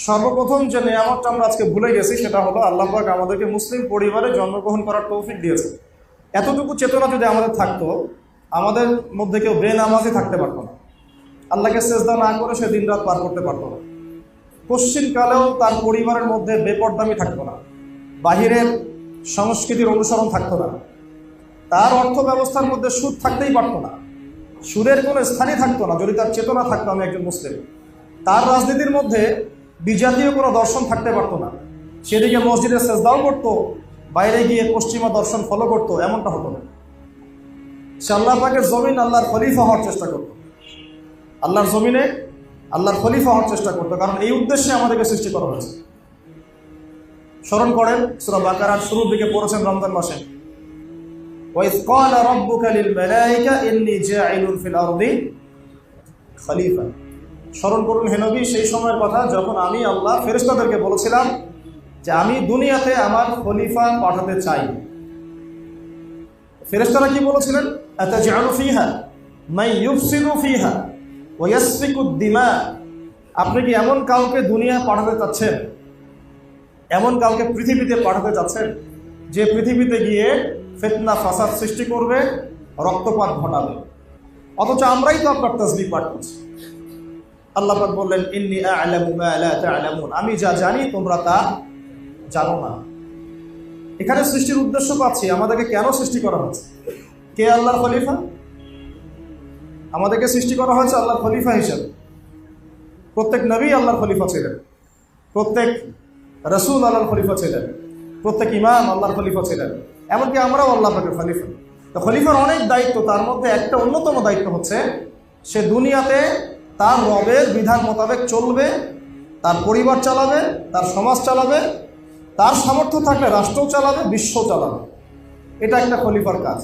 সর্বপ্রথম যে নিয়ামতটা আমরা আজকে ভুলে গেছি সেটা হলো আল্লাহ পাক আমাদেরকে মুসলিম পরিবারে জন্মগ্রহণ করার তৌফিক দিয়েছে। এতটুকু চেতনা যদি আমাদের থাকতো, আমাদের মধ্যে কেউ বেনামাজি থাকতে পারতো না, আল্লাহকে সেজদা না করে সে দিন রাত পার করতে পারতো না, পশ্চিমকালেও তার পরিবারের মধ্যে বেপরদামি থাকতো না, বাহিরের সংস্কৃতির অনুসরণ থাকতো না, তার অর্থ ব্যবস্থার মধ্যে সুদ থাকতেই পারতো না, সুদের কোনো স্থানই থাকতো না যদি তার চেতনা থাকতো আমি একজন মুসলিম। তার রাজনীতির মধ্যে বিজাতীয় কোনো দর্শন থাকতে পারতো না, সেদিকে মসজিদে সেজদাও করতো, বাইরে গিয়ে পশ্চিমা দর্শন ফলো করতো, এমনটা হতো না। সে আল্লাহ পাকের জমিন আল্লাহর খলিফা হওয়ার চেষ্টা করতো, আল্লাহর জমিনে আল্লাহর খলিফা হওয়ার চেষ্টা করতো, কারণ এই উদ্দেশ্যে আমাদেরকে সৃষ্টি করা হয়েছে। স্মরণ করেন, সূরা বাকারার শুরুর দিকে পড়েছেন রমজান মাসে, ওয়াইয ক্বালা রাব্বুকা লিল মালাইকা ইন্নী জাইলুন ফিল আরদি খলিফা। স্মরণ করুন হে নবী সেই সময়ের কথা যখন আমি আল্লাহ ফেরেশতাদেরকে বলেছিলাম যে আমি দুনিয়াতে আমার খলিফা পাঠাতে চাই। ফেরেশতারা কি বলেছিলেন? আতাজআলু ফিহা মান ইউফসিদু ফিহা ওয়া ইয়াসফিকুদ দিমা। আপনি কি এমন কাউকে দুনিয়া পাঠাতে চাচ্ছেন, এমন কাউকে পৃথিবীতে পাঠাতে চাচ্ছেন যে পৃথিবীতে গিয়ে ফিতনা ফাসাদ সৃষ্টি করবে, রক্তপাত ঘটাবে? অথচ আমরাই তো আপনার তাসবিহ পাঠ করছি। আল্লাহ পাক বললেন ইন্নী আ'লামু মা লা তা'লামুন, আমি যা জানি তোমরা তা জানো না। এখানে সৃষ্টির উদ্দেশ্য পাচ্ছি, আমাদেরকে কেন সৃষ্টি করা হয়েছে? কে আল্লাহর খলিফা? আমাদেরকে সৃষ্টি করা হয়েছে আল্লাহর খলিফা হিসেবে। প্রত্যেক নবী আল্লাহর খলিফা ছিলেন, প্রত্যেক রাসূল আল্লাহর খলিফা ছিলেন, প্রত্যেক ইমাম আল্লাহর খলিফা ছিলেন, এমনকি আমরাও আল্লাহ পাকের খলিফা। তো খলিফার অনেক দায়িত্ব, তার মধ্যে একটা অন্যতম দায়িত্ব হচ্ছে সে দুনিয়াতে তার রবের বিধান মোতাবেক চলবে, তার পরিবার চালাবে, তার সমাজ চালাবে, তার সামর্থ্য থাকলে রাষ্ট্র চালাবে, বিশ্ব চালাবে। এটা একটা খলিফার কাজ।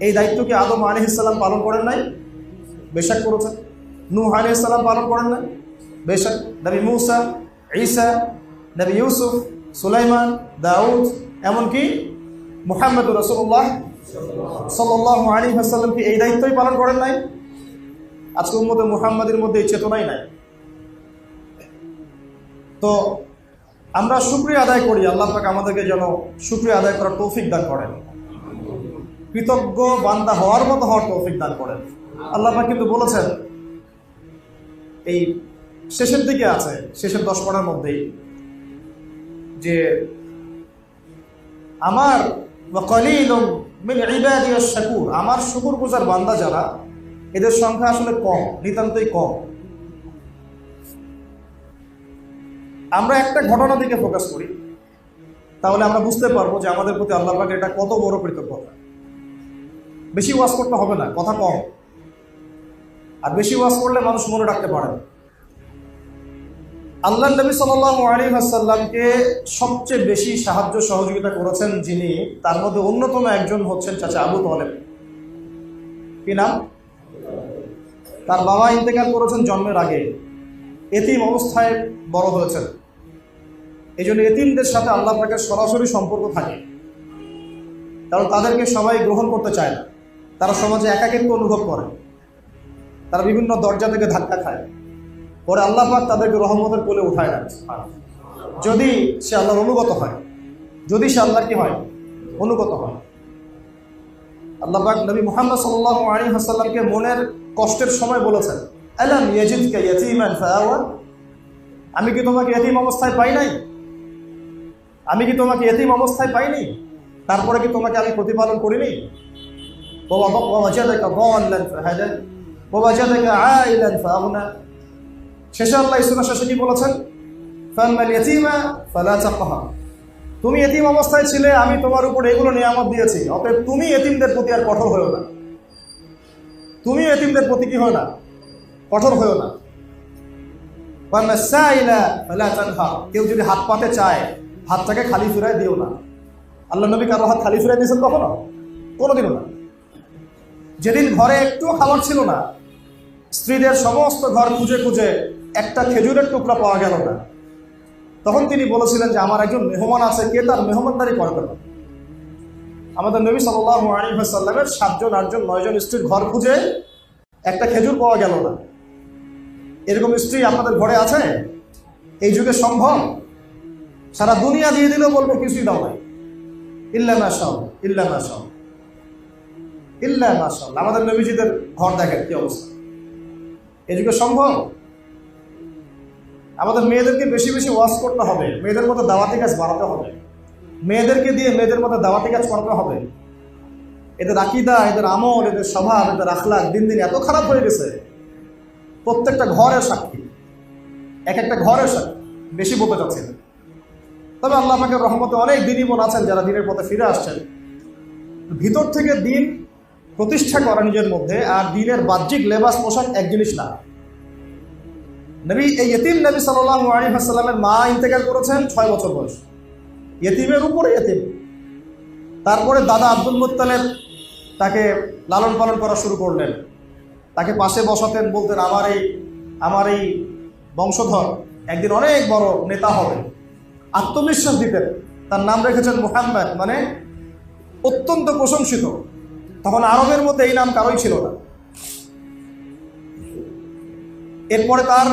এই দায়িত্ব কি আদম আলাইহিস সালাম পালন করেন নাই? বেশক করেছেন। নূহ আলাইহিস সালাম পালন করেন নাই? বেশক। নবী মূসা, ঈসা, নবী ইউসুফ, সুলাইমান, দাউদ, এমনকি মুহাম্মদুর রাসূলুল্লাহ সাল্লাল্লাহু আলাইহি ওয়াসাল্লাম কি এই দায়িত্বই পালন করেন নাই? আজকে উম্মতে মুহাম্মাদের মধ্যে এই চেতনাই নাই। তো আমরা শুকরিয়া আদায় করি, আল্লাহ পাক আমাদেরকে যেন শুকরিয়া আদায় করার তৌফিক দান করেন, কৃতজ্ঞ বান্দা হওয়ার মতো হওয়ার তৌফিক দান করেন। আল্লাহ পাক কিন্তু বলেছেন, এই শেষের দিকে আছে, শেষের 10 পারার মধ্যেই, যে আমার ওয়া কলিলুম মিন ইবাদিয়াশ শাকুর, আমার শুকরগুজার বান্দা যারা, এদের সংখ্যা আসলে কম, নিতান্তই কম। আমরা একটা ঘটনা দিকে ফোকাস করি, তাহলে আমরা বুঝতে পারবো যে আমাদের প্রতি আল্লাহ পাকের এটা কত বড় কৃতজ্ঞতা। বেশি ওয়াজ করতে হবে না, কথা কম, আর বেশি ওয়াজ করলে মানুষ মনে রাখতে পারে না। আল্লাহ নবী সাল্লাল্লাহু আলাইহি ওয়াসাল্লামকে সবচেয়ে বেশি সাহায্য সহযোগিতা করেছেন যিনি, তার মধ্যে অন্যতম একজন হচ্ছেন চাচা আবু তালেব। কি নাম? তার বাবা ইন্তেকাল করেছেন জন্মের আগে, এতিম অবস্থায় বড় হয়েছেন। এই জন্য এতিমদের সাথে আল্লাহ পাকের সরাসরি সম্পর্ক থাকে, কারণ তাদেরকে সবাই গ্রহণ করতে চায় না, তারা সমাজে একাকিত্ব অনুভব করে, তারা বিভিন্ন দরজা থেকে ধাক্কা খায়, পরে আল্লাহ পাক তাদেরকে রহমতের কোলে উঠায় না, যদি সে আল্লাহর অনুগত হয়, যদি সে আল্লাহর কি হয়, অনুগত হয়। আল্লাহ পাক নবী মুহাম্মদ সাল্লাল্লাহু আলাইহি ওয়াসাল্লামকে মনের কষ্টের সময় বলেছেন, আলাম ইয়াজিদকা ইয়াতীমান ফাআওয়া, আমি কি তোমাকে এতিম অবস্থায় পাই নাই? আমি কি তোমাকে এতিম অবস্থায় পাইনি? তারপরে কি তোমাকে আমি প্রতিপালন করিনি? ওয়াজাদাকা দাল্লান ফাহাদা ওয়াজাদাকা আইলান ফাআগনা। শেষে আল্লাহ সূরা শেষে কি বলেছেন? ফাম্মাল ইয়াতীমা ফালা তাকহার, তুমি এতিম অবস্থায় ছিলে, আমি তোমার উপর এগুলো নিয়ামত দিয়েছি, অতএব তুমি এতিমদের প্রতি আর কঠোর হয়েও না, তুমি এতিমদের প্রতি কি হয় না, কঠোর হয়েও না। কেউ যদি হাত পাতে চায়, হাতটাকে খালি ফিরায় দিও না। আল্লাহ নবী কারো হাত খালি ফিরাই দিয়েছেন কখনো? কোনোদিনও না। যেদিন ঘরে একটু খাবার ছিল না, স্ত্রীদের সমস্ত ঘর খুঁজে খুঁজে একটা খেজুরের টুকরা পাওয়া গেল না, তখন তিনি বলেছিলেন যে আমার একজন মেহমান আছে, কে তার মেহমানদারি করবে না। আমাদের নবী সাল্লাল্লাহু আলাইহি ওয়াসাল্লামের 7 জন 8 জন 9 জন স্ত্রীর ঘর খুঁজে একটা খেজুর পাওয়া গেল না। এরকম স্ত্রী আপনাদের ঘরে আছে? এই যুগে সম্ভব? সারা দুনিয়া দিয়ে দিলেও বলবো কিছুই দাও নাই, ইল্লা মাশাআল্লাহ, ইল্লা মাশাআল্লাহ, ইল্লা মাশাআল্লাহ। আমাদের নবীজিদের ঘর দেখেন কি অবস্থা। এই যুগে সম্ভব? আমাদের মেয়েদেরকে বেশি বেশি ওয়াজ করতে হবে, মেয়েদের মধ্যে দাওয়াতি কাজ বাড়াতে হবে, মেয়েদেরকে দিয়ে মেয়েদের মধ্যে দাওয়াতি কাজ করাতে হবে। এদের আকীদা, এদের আমল, এদের স্বভাব, এদের আখলাক দিন দিন এত খারাপ হয়ে গেছে, প্রত্যেকটা ঘরের সাক্ষী, এক একটা ঘরের সাক্ষী। বেশি বলতে চাচ্ছি না, তবে আল্লাহ পাকের রহমতে অনেক দিনই বোন আছেন যারা দিনের পথে ফিরে আসছেন। ভিতর থেকে দিন প্রতিষ্ঠা করা নিজের মধ্যে আর দিনের বাহ্যিক লেবাস পোশাক এক জিনিস না। নবী এই ইতিম নবী সাল্লাল্লাহু আলাইহি ওয়াসাল্লামের মা ইন্তেকাল করেছেন 6 বছর বয়স, ইতিমের উপরে ইতিম। তারপরে দাদা আব্দুল মুত্তালিব তাকে লালন পালন করা শুরু করলেন, তাকে পাশে বসাতেন, বলতেন আমার এই বংশধর একদিন অনেক বড় নেতা হবে, আত্মবিশ্বাস দিতেন। তার নাম রেখেছেন মুহাম্মদ, মানে অত্যন্ত প্রশংসিত। তখন আরবের মধ্যে এই নাম কারোই ছিল না। এরপরে তার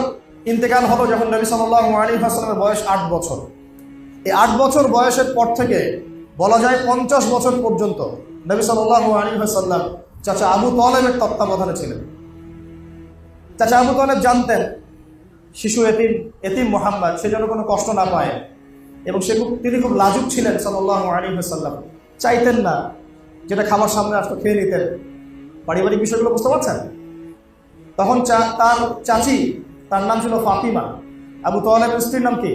ইন্তেকাল হলো যখন নবী সাল্লাল্লাহু আলাইহি ওয়াসাল্লামের বয়স 8 বছর। এই 8 বছর বয়সের পর থেকে বলা যায় 50 বছর পর্যন্ত নবী সাল্লাল্লাহু আলাইহি ওয়াসাল্লাম চাচা আবু তালেবের তত্ত্বাবধানে ছিলেন। চাচা আবু তালেব জানতেন শিশু এতিম মুহাম্মদ সে যেন কোনো কষ্ট না পায়, এবং তিনি খুব লাজুক ছিলেন সাল্লাল্লাহু আলাইহি ওয়াসাল্লাম, চাইতেন না যেটা খাবার সামনে আসতো খেয়ে নিতেন। পারিবারিক বিষয়গুলো বুঝতে পারছেন? তখন তার চাচি, তার নাম ছিল ফাতিমা, আবু তালেবের স্ত্রীর নাম কি?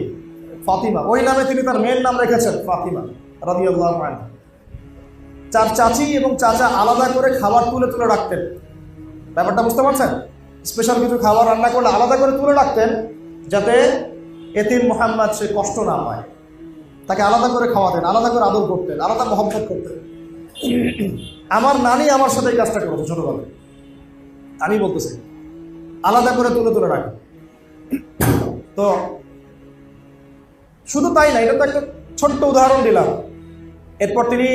ফাতিমা। ওই নামে তিনি তার মেয়ের নাম রেখেছেন ফাতিমা রাদিয়াল্লাহু আনহা। চার চাচি এবং চাচা আলাদা করে খাবার তুলে তুলে রাখতেন। ব্যাপারটা বুঝতে পারছেন? স্পেশাল কিছু খাবার রান্না করলে আলাদা করে তুলে রাখতেন, যাতে এতিম মুহাম্মদ সে কষ্ট না পায়। তাকে আলাদা করে খাওয়াতেন, আলাদা করে আদর করতেন, আলাদা মহব্বত করতেন। আমার নানি আমার সাথে এই কাজটা করেছে ছোটবেলায়, আমি বলতেছি, আলাদা করে তুলে তুলে রাখেন। তো শুধু তাই না, এটা তো একটা ছোট্ট উদাহরণ দিলাম। এরপর তিনি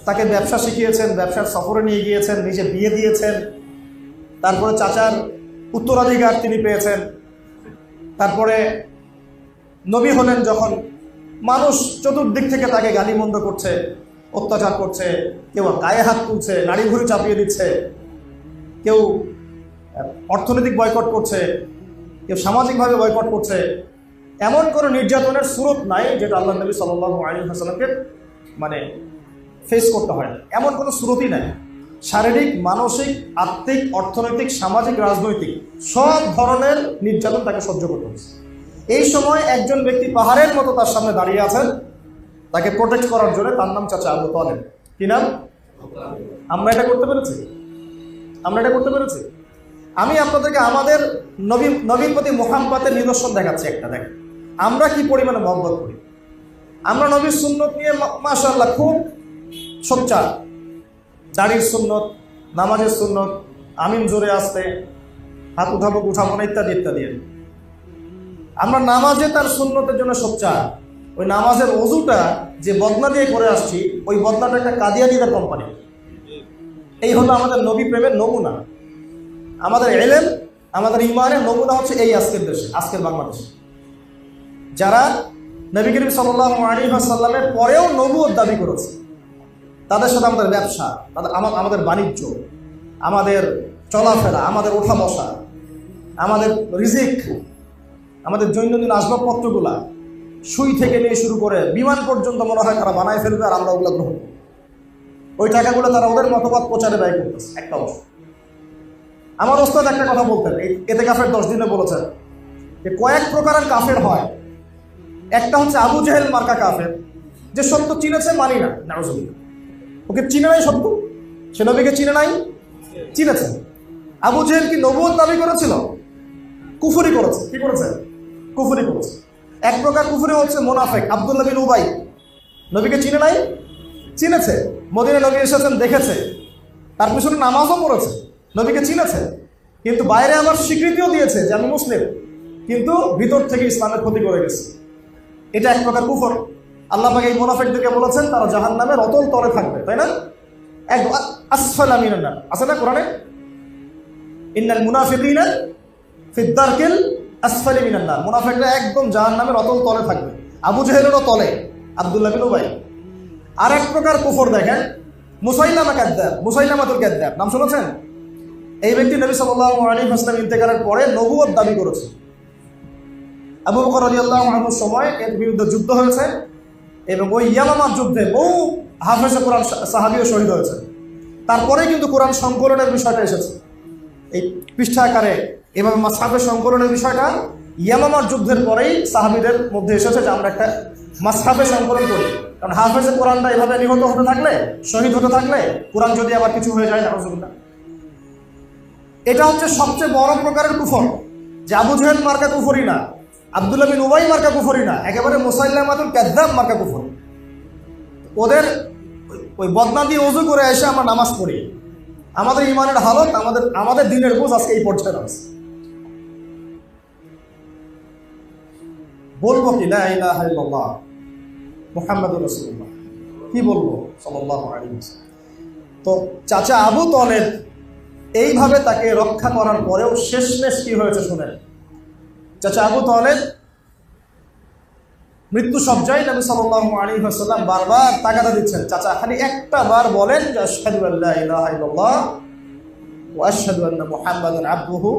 তাকে ব্যবসা শিখিয়েছেন, ব্যবসার সফরে নিয়ে গিয়েছেন, নিজে বিয়ে দিয়েছেন। তারপরে চাচার উত্তরাধিকার তিনি পেয়েছেন। তারপরে নবী হলেন যখন, মানুষ চতুর্দিক থেকে তাকে গালিমন্দ করছে, অত্যাচার করছে, কেউ গায়ে হাত তুলছে, নাড়ি ভুড়ি চাপিয়ে দিচ্ছে, কেউ অর্থনৈতিক বয়কট করছে, কেউ সামাজিকভাবে বয়কট করছে। এমন কোনো নির্যাতনের সুরত নাই যেটা আল্লাহ নবী সাল্লাল্লাহু আলাইহি ওয়াসাল্লামকে মানে ফেস করতে হয় না, এমন কোনো সুরতই নাই। শারীরিক, মানসিক, আত্মিক, অর্থনৈতিক, সামাজিক, রাজনৈতিক সব ধরনের নির্যাতন তাকে সহ্য করতে হচ্ছে। এই সময় একজন ব্যক্তি পাহাড়ের মতো তার সামনে দাঁড়িয়ে আছেন তাকে প্রোটেক্ট করার জন্য, তার নাম চাচা আবু তালেব। কি নাম? আমরা এটা করতে পেরেছি? আমরা এটা করতে পেরেছি? আমি আপনাদেরকে আমাদের নবীর প্রতি মুহাব্বতের নিদর্শন দেখাচ্ছি। একটা দেখেন আমরা কি পরিমাণে মহব্বত করি। আমরা নবীর সুন্নত নিয়ে মাশাআল্লাহ খুব সোচ্চার। দাড়ির সুন্নত, নামাজের সুন্নত, আমিন জোরে আসতে, হাত উঠাবো উঠাবো না, ইত্যাদি ইত্যাদি। আমরা নামাজে তার সুন্নতের জন্য সোচ্চার। ওই নামাজের ওযুটা যে বদনা দিয়ে করে আসছি, ওই বদনাটা একটা কাদিয়ানীদের কোম্পানি। এই হলো আমাদের নবী প্রেমের নমুনা। আমাদের ইলম, আমাদের ঈমানের নমুনা হচ্ছে এই আজকের দেশে, আজকের বাংলাদেশে যারা নবী করিম সাল্লাল্লাহু আলাইহি ওয়াসাল্লামের পরেও নবুয়ত দাবি করেছে, তাদের সাথে আমাদের ব্যবসা, আমাদের বাণিজ্য, আমাদের চলাফেরা, আমাদের ওঠা বসা, আমাদের রিজিক, আমাদের দৈনন্দিন আসবাবপত্রগুলা, সুই থেকে নিয়ে শুরু করে বিমান পর্যন্ত মনে হয় তারা বানায় ফেলবে আর আমরা ওগুলো গ্রহণ করব। ওই টাকাগুলো তারা ওদের মতবাদ প্রচারে ব্যয় করতেছে। একটা অবস্থা। আমার ওস্তাদ একটা কথা বলতেন, ইতিকাফের 10 দিনে বলেছেন যে কয়েক প্রকারের কাফের হয়। একটা হচ্ছে আবু জেহেল মার্কা কাফের, যে সত্য চিনেছে মানি না, নাউজুবিল্লাহ, ওকে চিনে নাই সত্য, সে নবীকে চিনে নাই, চিনেছে। আবু জেহেল কি নবুয়ত দাবি করেছিল? কুফরি করেছে। কি করেছে? কুফরি করেছে। এক প্রকার কুফরি হচ্ছে মুনাফিক, আব্দুল্লাহ বিন উবাই, নবীকে চিনে নাই, চিনেছে, মদিনা নবী এসেছেন দেখেছে, তার পিছনে নামাজও পড়েছে, নবীকে চিনেছে, কিন্তু বাইরে আমার স্বীকৃতিও দিয়েছে যে আমি মুসলিম, কিন্তু ভিতর থেকে ইসলামের ক্ষতি করে গেছে। এটা এক প্রকার কুফর। আল্লাহ পাক এই মুনাফিকদেরকে বলেছেন তারা জাহান্নামের অতল তলে থাকবে, তাই না? এক আসফালা মিনান নার আছে না কোরআনে? ইন্নাল মুনাফিকিনা ফিদ দারকিল আসফালি মিনান নার, মুনাফিকরা একদম জাহান্নামের অতল তলে থাকবে। আবু জেহেলেরও তলে, আব্দুল্লাহ বিন উবাই। আর এক প্রকার কুফর দেখেন, মুসাইলামা কাযযাব, মুসাইলামাতুল কাযযাব, নাম শুনেছেন? এই ব্যক্তি নবী সাল্লাল্লাহু আলাইহি ওয়াসাল্লাম ইন্তেকালের পরে নবুয়ত দাবি করেছে। আবু বকর রাদিয়াল্লাহু আনহুর সময় এর বিরুদ্ধে যুদ্ধ হয়েছে এবং ওই ইয়ামামার যুদ্ধে বহু হাফেজে কোরআন সাহাবীও শহীদ হয়েছে। তারপরে কিন্তু কোরআন সংকলনের বিষয়টা এসেছে এই পৃষ্ঠা আকারে, এভাবে মাসহাফে সংকলনের বিষয়টা ইয়ামামার যুদ্ধের পরেই সাহাবীদের মধ্যে এসেছে যে আমরা একটা মাসহাফে সংকলন করি। কারণ হাফেজে কোরআনটা এভাবে নিহত হতে থাকলে, শহীদ হতে থাকলে কোরআন যদি আবার কিছু হয়ে যায়, নাউজুবিল্লাহ। এটা হচ্ছে সবচেয়ে বড় প্রকারের কুফর, যে আবু জেহেল মার্কা কুফরি না, আব্দুল্লাহ বিন উবাই মার্কা কুফরি না, একেবারে মুসাইলামাতুল কাযযাব মার্কা কুফর। ওদের ওই বদনাম দিয়ে ওযু করে এসে আমরা নামাজ পড়ি, আমাদের ইমানের হালত, আমাদের দিনের বুঝ আজকে এই পর্যায়ে আছে। বলবো কি লা ইলাহা ইল্লাল্লাহ মুহাম্মাদুর রাসূলুল্লাহ, কি বলবো সাল্লাল্লাহু আলাইহি ওয়াসাল্লাম। তো চাচা আবু তালেব এইভাবে তাকে রক্ষা করার পরেও শেষমেশ কি হয়েছে শুনেন। চাচা আবু তালেব মৃত্যু সজ্জায় নবী সাল্লাল্লাহু আলাইহি ওয়াসাল্লাম বারবার তাগাদা দিচ্ছেন, চাচা খালি একটা বার বলেন যে আশহাদু আল্লা ইলাহা ইল্লাল্লাহ ওয়া আশহাদু আন্না মুহাম্মাদান আবদুহু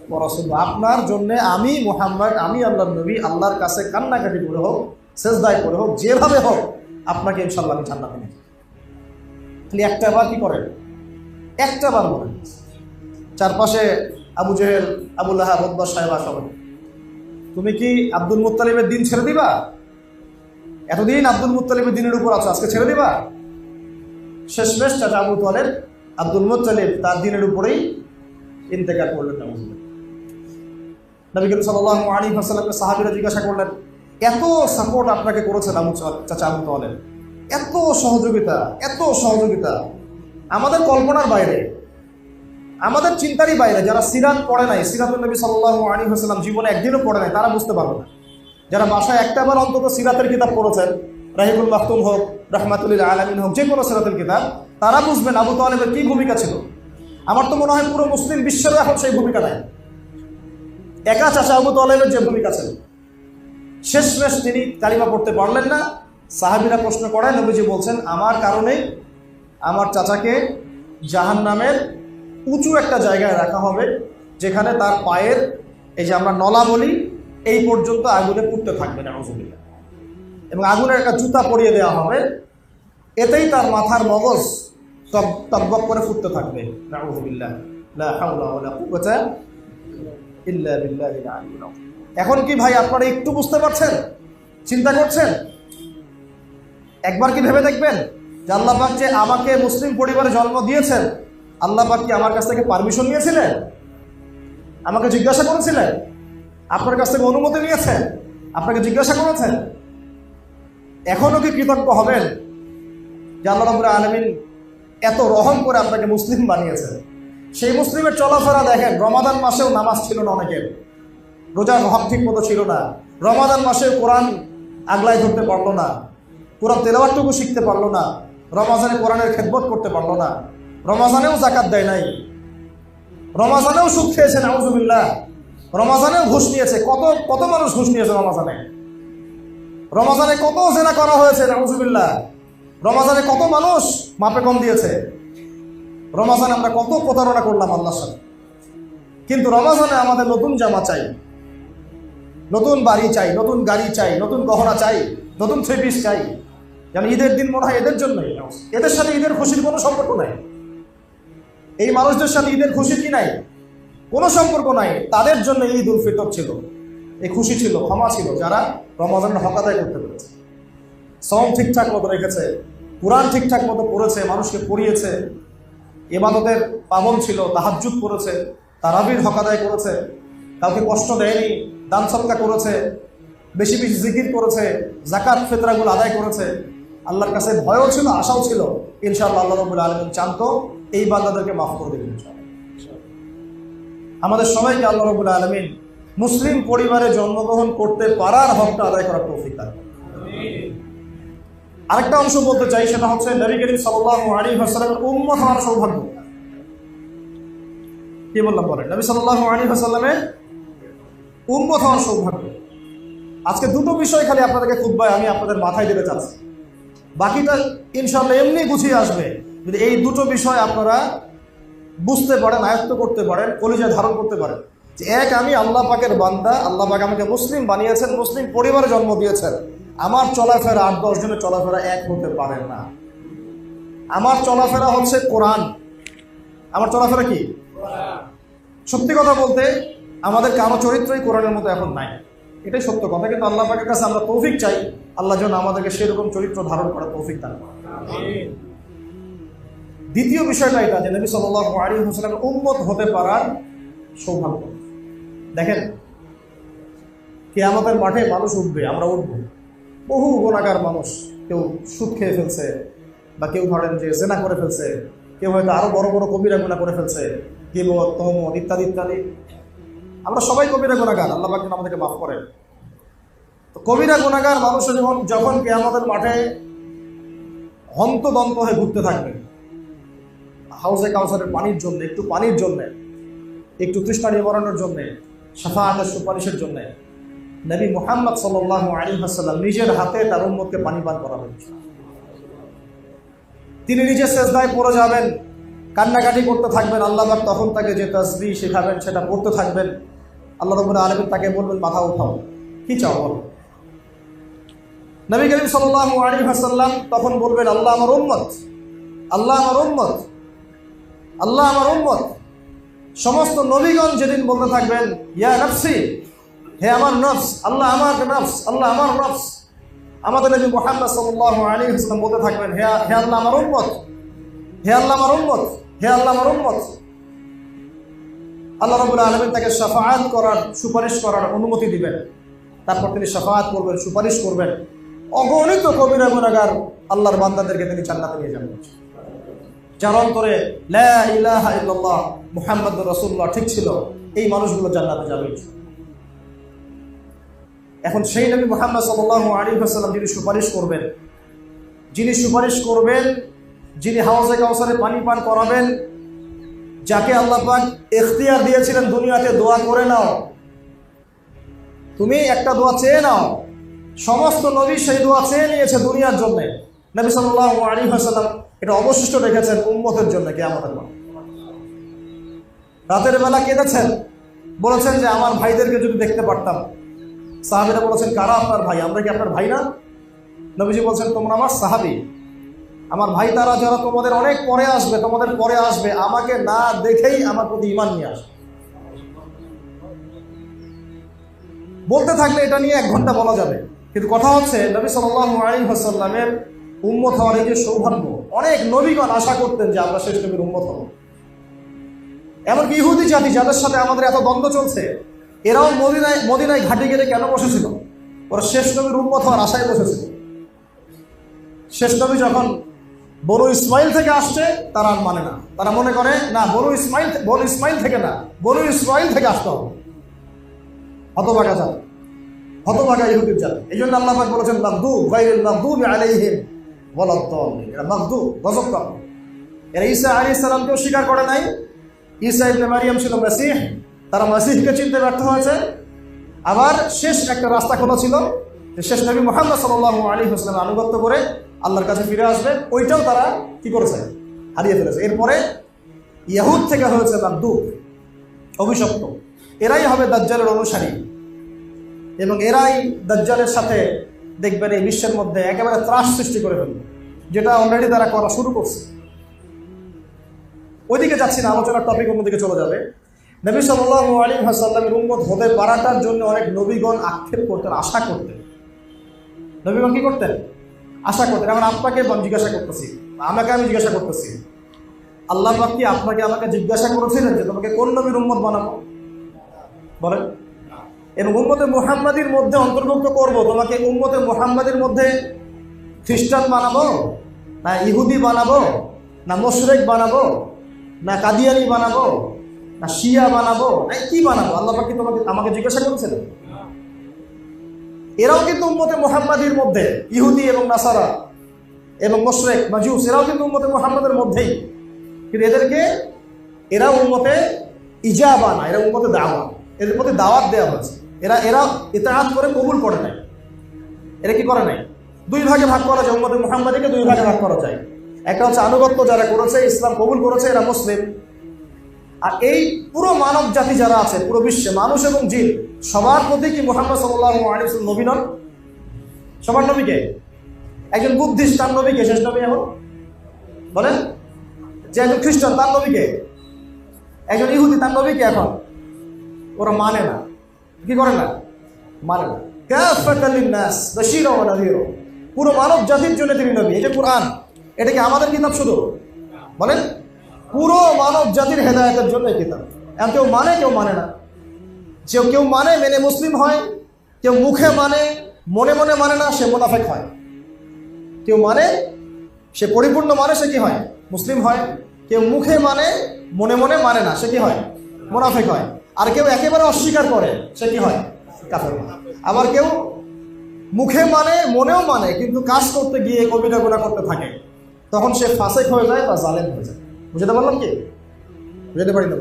ওয়া রাসূলুহু। আপনার জন্য আমি মুহাম্মদ, আমি আল্লাহর নবী, আল্লাহর কাছে কান্নাকাটি করে হোক, সেজদায় করে হোক, যেভাবে হোক আপনাকে ইনশাআল্লাহ আমি জান্নাতে নিয়ে যাব। খালি একটা বার কি করেন, একটা বার বলেন। চারপাশে আবু জেহেল, আবু লাহাব, উতবা, সাইবা সবাই, তুমি কি আব্দুল মুত্তালিবের দিন ছেড়ে দিবা? এতদিন আব্দুল মুত্তালিবের দিনের উপর আছো, আজকে ছেড়ে দিবা? শেষমেশ চাচা আবু তালেব আব্দুল মুত্তালিব তার দিনের উপরেই ইন্তেকাল করলেন। নবী করিম সাল্লাল্লাহু আলাইহি ওয়াসাল্লামকে সাহাবীরা জিজ্ঞাসা করলেন, এত সাপোর্ট আপনাকে করেছেন চাচা আবু তালেব, এত সহযোগিতা আমাদের কল্পনার বাইরে, আমাদের চিন্তারই বাইরে। যারা সিরাত পড়ে নাই, সিরাতুল নবী সাল্লাল্লাহু আলাইহি ওয়াসাল্লাম জীবনে একদিনও পড়ে নাই, তারা বুঝতে পারবে না। যারা বাসায় একটাবার অন্তত সিরাতের কিতাব পড়েছেন, রাহিবুল মাকতুম হোক, রাহমাতুল লিল আলামিন হোক, যে কোনো সিরাতের কিতাব, তারা বুঝবেন আবু তালেবের কি ভূমিকা ছিল। আমার তো মনে হয় পুরো মুসলিম বিশ্বেরও এখন সেই ভূমিকা নাই, একা চাচা আবু তালেবের যে ভূমিকা ছিল। শেষমেশ তিনি কালিমা পড়তে পারলেন না। সাহাবীরা প্রশ্ন করেন, নবীজি বলছেন, আমার কারণে আমার চাচাকে জাহান্নামের উঁচু একটা জায়গায় রাখা হবে, যেখানে তার পায়ের, এই যে আমরা নলা বলি, এই পর্যন্ত আগুনে পুড়তে থাকবে নাউজুবিল্লাহ, এবং আগুনের একটা জুতা পরিয়ে দেওয়া হবে, এতেই তার মাথার মগজ তকবক করে ফুটতে থাকবে নাউজুবিল্লাহ, লা হাওলা ওয়ালা কুওয়াতা ইল্লা বিল্লাহিল আলিয়্যিল আযীম। এখন কি ভাই আপনারা একটু বুঝতে পারছেন, চিন্তা করছেন? একবার কি ভেবে দেখবেন যে আল্লাহ পাক যে আমাকে মুসলিম পরিবারে জন্ম দিয়েছেন, আল্লাহ পাক কি আমার কাছ থেকে পারমিশন নিয়েছিলেন? আমাকে জিজ্ঞাসা করেছিলেন? আপনার কাছ থেকে অনুমতি নিয়েছেন? আপনাকে জিজ্ঞাসা করেছেন? এখনো কি কৃতজ্ঞ হবেন যে আল্লাহ রাব্বুল আলামিন এত রহম করে আপনাকে মুসলিম বানিয়েছেন? সেই মুসলিমের চলাফেরা দেখেন, রমাদান মাসেও নামাজ ছিল না অনেকের, রোজার হক ঠিক মতো ছিল না, রমাদান মাসে কোরআন আগলায় ধরতে পারলো না, কোরআন তেলাওয়াতটুকু শিখতে পারলো না, রমাজানে কোরআনের খেদমত করতে পারলো না, রমাজানেও যাকাত দেয় নাই, রমাজানেও সুদ খেয়েছে নাউজুবিল্লাহ, রমাজানেও ঘুষ নিয়েছে। কত মানুষ ঘুষ নিয়েছে রমাজানে কত জেনা করা হয়েছে নাউজুবিল্লাহ, রমাজানে কত মানুষ মাপে কম দিয়েছে, রমাজানে আমরা কত প্রতারণা করলাম আল্লাহর সাথে। কিন্তু রমাজানে আমাদের নতুন জামা চাই, নতুন বাড়ি চাই, নতুন গাড়ি চাই, নতুন গহনা চাই, নতুন থ্রি পিস চাই। যেন ঈদের দিন মনে হয় এদের জন্যই, এদের সাথে ঈদের খুশির কোনো সম্পর্ক নাই, এই মানুষদের সাথে ঈদের খুশি কি নাই, কোনো সম্পর্ক নাই। তাদের জন্য ঈদ উল ফিতর ছিল, এই খুশি ছিল, ক্ষমা ছিল, যারা রমাজানের হক আদায় করতে পেরেছে, সওম ঠিকঠাক মতো রেখেছে, কুরআন ঠিকঠাক মতো পড়েছে, মানুষকে পড়িয়েছে, ইবাদতের পাবন ছিল, তাহাজ্জুদ পড়েছে, তারাবির হক আদায় করেছে, কাউকে কষ্ট দেয়নি, দান সদকা করেছে, বেশি বেশি জিকির করেছে, যাকাত ফিতরাগুলো আদায় করেছে, আল্লাহর কাছে ভয়ও ছিল, আশাও ছিল। ইনশাআল্লাহ আল্লাহ রাব্বুল আলামিন চানতো এই বান্দাদেরকে মাফ করে দেবেন। আমাদের সবাইকে আল্লাহ রাব্বুল আলামিন মুসলিম পরিবারে জন্মগ্রহণ করতে পারার হকটা আদায় করার তৌফিক দান করুন। আরেকটা অংশ বলতে চাই, সেটা হচ্ছে নবী করিম সাল্লাল্লাহু আলাইহি ওয়াসাল্লামের উম্মত হওয়ার সৌভাগ্য। কি বললাম বলেন? নবী সাল্লাল্লাহু আলাইহি ওয়াসাল্লামের উম্মত হওয়ার সৌভাগ্য। আজকে দুটো বিষয় খালি আপনাদেরকে খুতবায় আমি আপনাদের মাথায় দিতে চাচ্ছি, বাকিটা ইনশাআল্লাহ এমনি গুছিয়ে আসবে যদি এই দুটো বিষয় আপনারা বুঝতে পারেন, আয়ত্ত করতে পারেন, কলিজায় ধারণ করতে পারেন যে এক, আমি আল্লাহ পাকের বান্দা, আল্লাহ পাক আমাকে মুসলিম বানিয়েছেন, মুসলিম পরিবারে জন্ম দিয়েছেন। আমার চলাফেরা 8-10 জনের চলাফেরা এক হতে পারে না। আমার চলাফেরা হচ্ছে কোরআন। আমার চলাফেরা কি? সত্যি কথা বলতে আমাদের কারো চরিত্রই কোরআনের মতো এখন নাই, এটাই সত্য কথা। কিন্তু আল্লাহ পাকের কাছে আমরা তৌফিক চাই, আল্লাহ যেন আমাদেরকে সেরকম চরিত্র ধারণ করার তৌফিক দান করেন। দ্বিতীয় বিষয়টা এটা যে নবী সাল্লাল্লাহু আলাইহি ওয়াসাল্লামের উম্মত হতে পারার সৌভাগ্য। দেখেন, কিয়ামতের মাঠে মানুষ উঠবে, আমরা উঠব, বহু গুনাহগার মানুষ, কেউ সুদ খেয়ে ফেলছে, বা কেউ ধরেন যে জেনা করে ফেলছে, কেউ হয়তো আরো বড় বড় কবিরা গুনাহ করে ফেলছে, গীবত, তহমত ইত্যাদি ইত্যাদি। আমরা সবাই কবিরা গুনাহগার, আল্লাহ পাক যেন আমাদেরকে মাফ করেন। তো কবিরা গুনাহগার মানুষ যখন কিয়ামতের মাঠে হন্তদন্ত হয়ে ঘুরতে থাকবে হাউজে কাউসারের পানির জন্য, একটু পানির জন্য, একটু তৃষ্ণা নিবারণের জন্য, শাফাআতের সুপারিশের জন্য, নবী মুহাম্মদ সাল্লাল্লাহু আলাইহি ওয়াসাল্লাম নিজের হাতে তার উম্মতকে পানি পান করাবেন। তিনি নিজে সেজদায় পড়ে যাবেন, কান্নাকাটি করতে থাকবেন। আল্লাহ পাক তখন তাকে যে তাসবিহ শেখাবেন সেটা পড়তে থাকবেন। আল্লাহ রাব্বুল আলামিন তাকে বলবেন, মাথা উঠাও, কি চাও বলো। নবী করিম সাল্লাল্লাহু আলাইহি ওয়াসাল্লাম তখন বলবেন, আল্লাহ আমার উম্মত, আল্লাহ আমার উম্মত, আল্লাহ আমার উম্মত। সমস্ত নবীগণ যেদিন বলতে থাকবেন, ইয়া নফসি, হে আমার নফস, আল্লাহ আমার নফস, আল্লাহ আমার নফস। আমাদের নবী মুহাম্মদ সাল্লাল্লাহু আলাইহি ওয়াসাল্লাম বলতে থাকবেন, হে আল্লাহ আমার উম্মত, হে আল্লাহ আমার উম্মত, হে আল্লাহ আমার উম্মত। আল্লাহ রাব্বুল আলামিন তাকে শাফাআত করার, সুপারিশ করার অনুমতি দিবেন। তারপর তিনি শাফাআত করবেন, সুপারিশ করবেন। অগণিত কবিরা গুনাহগার আল্লাহর বান্দাদেরকে তিনি জান্নাতে নিয়ে যাবেন। যার অন্তরে লা ইলাহা ইল্লাল্লাহ মুহাম্মাদুর রাসূলুল্লাহ ঠিক ছিল, এই মানুষগুলো জান্নাতে যাবে। এখন সেই নবী মুহাম্মদ সাল্লাল্লাহু আলাইহি ওয়াসাল্লাম যিনি সুপারিশ করবেন, যিনি হাউজে কাউসারে পানি পান করাবেন, যাকে আল্লাহ পাক ইখতিয়ার দিয়েছিলেন দুনিয়াতে, দোয়া করে নাও, তুমি একটা দোয়া চেয়ে নাও। সমস্ত নবী সেই দোয়া চেয়ে নিয়েছে দুনিয়ার জন্য। নবী সাল্লাল্লাহু আলাইহি ওয়াসাল্লাম এটা অবশিষ্ট রেখেছেন উম্মতের জন্য। কিয়ামতের মাঠে রাতের বেলা কেঁদেছেন, বলেছেন যে আমার ভাইদেরকে যদি দেখতে পারতাম। সাহাবীরা বলেছেন, কারা আপনার ভাই? আমরা কি আপনার ভাই না? নবীজি বলছেন, তোমরা আমার সাহাবী, আমার ভাই তারা যারা তোমাদের অনেক পরে আসবে, তোমাদের পরে আসবে, আমাকে না দেখেই আমার প্রতি ঈমান নিয়ে আসবে। বলতে থাকলে এটা নিয়ে 1 ঘন্টা বলা যাবে, কিন্তু কথা হচ্ছে নবী সাল্লাল্লাহু আলাইহি ওয়াসাল্লামের উম্মত হওয়ার এই যে সৌভাগ্য, অনেক নবীগণ আশা করতেন যে আমরা শেষ নবীর উম্মত হব। এমনকি ইহুদি জাতি যাদের সাথে আমাদের এত দ্বন্দ্ব চলছে, এরাও মদিনায় ঘাটে গেলে কেন বসেছিল? ওরা শেষ নবীর উম্মত হওয়ার আশায় বসেছিল। শেষ নবী যখন বনু ইসমাইল থেকে আসছে, তারা মানে না, তারা মনে করে না বনু ইসমাইল থেকে না, বনু ইসরাইল থেকে আসতে হবে। হতভাগা জাতি, হতভাগা ইহুদির জাতি। এই জন্য আল্লাহ পাক বলেছেন, মাগদুব গায়রিল মাগদুবি আলাইহিম ওয়ালাদ-দাল্লিন। এরা মাগদুব, গজবপ্রাপ্ত। এরা ঈসা আলাইহিস সালামকেও স্বীকার করে নাই। ঈসা ইবনে মারিয়াম ছিল মাসীহ, তারা মাসীহকে চিনতে ব্যর্থ হয়েছে। আবার শেষ একটা রাস্তা খোলা ছিল যে শেষ নবী মুহাম্মদ সাল্লাল্লাহু আলাইহি ওয়াসাল্লামের আনুগত্য করে আল্লাহর কাছে ফিরে আসবে, ওইটাও তারা কি করেছে? হারিয়ে ফেলেছে। এরপরে ইহুদ থেকে হয়েছে মাগদুব, অভিশপ্ত। এরাই হবে দাজ্জালের অনুসারী, এবং এরাই দাজ্জালের সাথে দেখবেন এই বিশ্বের মধ্যে একেবারে ত্রাস সৃষ্টি করে ফেলবে, যেটা অলরেডি তারা করা শুরু করছে। ওইদিকে যাচ্ছি না, আলোচনার টপিক অন্যদিকে চলে যাবে। নবী সাল্লাল্লাহু আলাইহি ওয়াসাল্লামের উম্মত হতে পারাটার জন্য অনেক নবীগণ আক্ষেপ করতেন, আশা করতেন। নবীগণ কি করতেন? আশা করতেন। এখন আপনাকে জিজ্ঞাসা করতেছি, আমি জিজ্ঞাসা করতেছি, আল্লাহ পাক কি আমাকে জিজ্ঞাসা করেছিলেন যে তোমাকে কোন নবীর উম্মত বানাবো? বলেন। এবং উম্মতে মুহাম্মাদির মধ্যে অন্তর্ভুক্ত করব, তোমাকে উম্মতে মুহাম্মাদির মধ্যে খ্রিস্টান বানাবো, না ইহুদি বানাবো, না মুশরিক বানাবো, না কাদিয়ানি বানাবো, না শিয়া বানাবো, না কি বানাবো? আল্লাহ পাক কি আমাকে জিজ্ঞাসা করেছিলেন? এরাও কিন্তু উম্মতে মুহাম্মাদির মধ্যে, ইহুদি এবং নাসারা এবং মুশরিক মাজুস, এরাও কিন্তু উম্মতে মুহাম্মাদের মধ্যেই, কিন্তু এরা উম্মতে ইজাবা না, এরা উম্মতে দাওয়া, এদের প্রতি দাওয়াত দেওয়া হয়েছে। এরা এরা ইতাআত করে কবুল করে নাই। এরা কি করে নাই? দুই ভাগে ভাগ করা যায়, উম্মতে মুহাম্মাদীকে দুই ভাগে ভাগ করা যায়। একটা হচ্ছে আনুগত্য যারা করেছে, ইসলাম কবুল করেছে, এরা মুসলিম। আর এই পুরো মানব জাতি যারা আছে পুরো বিশ্বে, মানুষ এবং জিন, সবার প্রতি কি মুহাম্মদ সাল্লাল্লাহু আলাইহি ওয়াসাল্লাম নবী নন? সবার নবীকে? একজন বুদ্ধিস্ট তার নবীকে শেষ নবী এখন বলেন? যে একজন খ্রিস্টান তার নবীকে, একজন ইহুদি তার নবীকে এখন ওরা মানে না। কি করে না? মানে না। কাফাতাল লিন্নাস বাশীরা ওয়া নাযীরা, পুরো মানব জাতির জন্য তিনি নবী। এটা কোরআন, এটা কি আমাদের কিতাব শুধু? বলেন, পুরো মানব জাতির হেদায়েতের জন্য এই কিতাব। এখন কেউ মানে, কেউ মানে না। যে কেউ মানে মেনে মুসলিম হয়, কেউ মুখে মানে মনে মনে মানে না, সে মুনাফিক হয়। কেউ মানে, সে পরিপূর্ণ মানে, সে কি হয়? মুসলিম হয়। কেউ মুখে মানে মনে মনে মানে না, সে কি হয়? মুনাফিক হয়। আর কেউ একেবারে অস্বীকার করে, সে কি হয়? কাফের হয়। আবার কেউ মুখে মানে মনেও মানে কিন্তু কাজ করতে গিয়ে কবিরা গুনাহ করতে থাকে, তখন সে ফাসিক হয়ে যায় বা জালেম হয়ে যায়। বুঝতে পারলাম কি? বুঝতে পারি না?